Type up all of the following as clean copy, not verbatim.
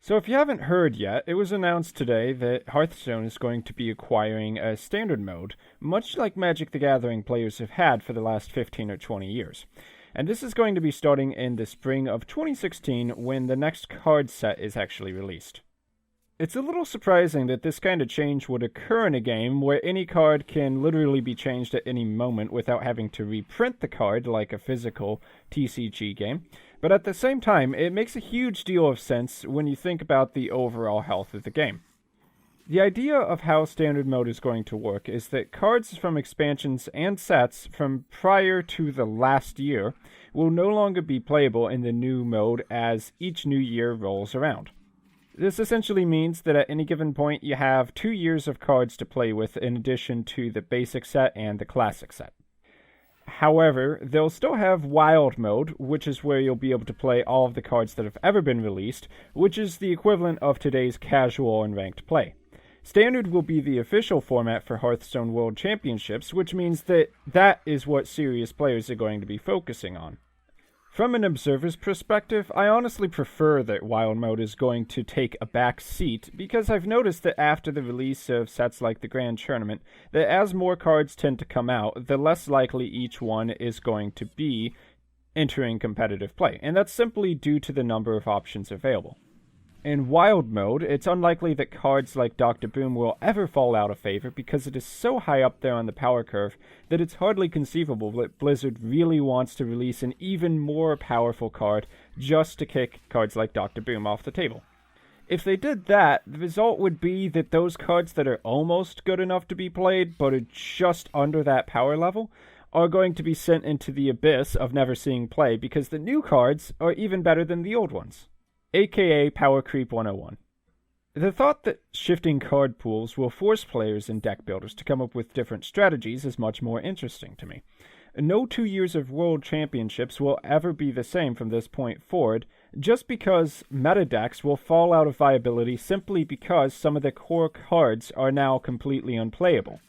So if you haven't heard yet, it was announced today that Hearthstone is going to be acquiring a standard mode, much like Magic the Gathering players have had for the last 15 or 20 years. And this is going to be starting in the spring of 2016 when the next card set is actually released. It's a little surprising that this kind of change would occur in a game where any card can literally be changed at any moment without having to reprint the card like a physical TCG game, but at the same time, it makes a huge deal of sense when you think about the overall health of the game. The idea of how standard mode is going to work is that cards from expansions and sets from prior to the last year will no longer be playable in the new mode as each new year rolls around. This essentially means that at any given point you have 2 years of cards to play with in addition to the basic set and the classic set. However, they'll still have wild mode, which is where you'll be able to play all of the cards that have ever been released, which is the equivalent of today's casual and ranked play. Standard will be the official format for Hearthstone World Championships, which means that is what serious players are going to be focusing on. From an observer's perspective, I honestly prefer that wild mode is going to take a back seat because I've noticed that after the release of sets like the Grand Tournament, that as more cards tend to come out, the less likely each one is going to be entering competitive play, and that's simply due to the number of options available. In wild mode, it's unlikely that cards like Dr. Boom will ever fall out of favor because it is so high up there on the power curve that it's hardly conceivable that Blizzard really wants to release an even more powerful card just to kick cards like Dr. Boom off the table. If they did that, the result would be that those cards that are almost good enough to be played but are just under that power level are going to be sent into the abyss of never seeing play because the new cards are even better than the old ones. AKA Power Creep 101. The thought that shifting card pools will force players and deck builders to come up with different strategies is much more interesting to me. No 2 years of World Championships will ever be the same from this point forward, just because meta decks will fall out of viability simply because some of the core cards are now completely unplayable.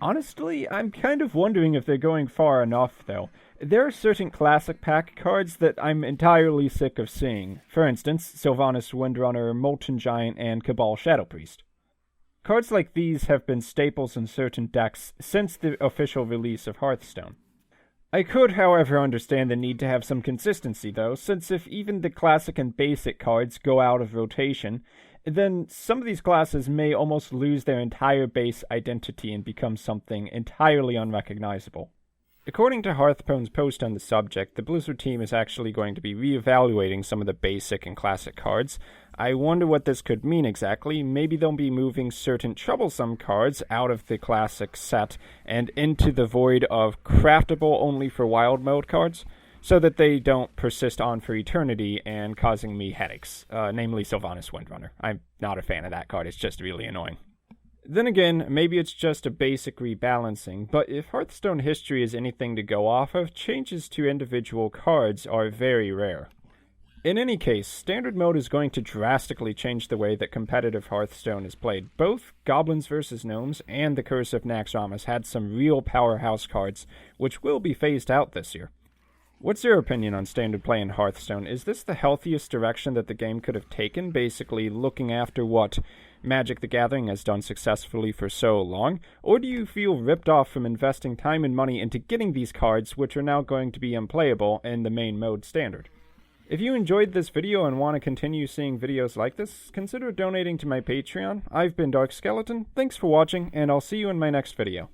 Honestly, I'm kind of wondering if they're going far enough, though. There are certain classic pack cards that I'm entirely sick of seeing. For instance, Sylvanas Windrunner, Molten Giant, and Cabal Shadow Priest. Cards like these have been staples in certain decks since the official release of Hearthstone. I could, however, understand the need to have some consistency, though, since if even the classic and basic cards go out of rotation, then some of these classes may almost lose their entire base identity and become something entirely unrecognizable. According to Hearthstone's post on the subject, the Blizzard team is actually going to be reevaluating some of the basic and classic cards. I wonder what this could mean exactly. Maybe they'll be moving certain troublesome cards out of the classic set and into the void of craftable only for wild mode cards, so that they don't persist on for eternity and causing me headaches, namely Sylvanas Windrunner. I'm not a fan of that card, it's just really annoying. Then again, maybe it's just a basic rebalancing, but if Hearthstone history is anything to go off of, changes to individual cards are very rare. In any case, Standard Mode is going to drastically change the way that competitive Hearthstone is played. Both Goblins vs. Gnomes and the Curse of Naxxramas had some real powerhouse cards, which will be phased out this year. What's your opinion on standard play in Hearthstone? Is this the healthiest direction that the game could have taken, basically looking after what Magic the Gathering has done successfully for so long? Or do you feel ripped off from investing time and money into getting these cards, which are now going to be unplayable in the main mode standard? If you enjoyed this video and want to continue seeing videos like this, consider donating to my Patreon. I've been Dark Skeleton, thanks for watching, and I'll see you in my next video.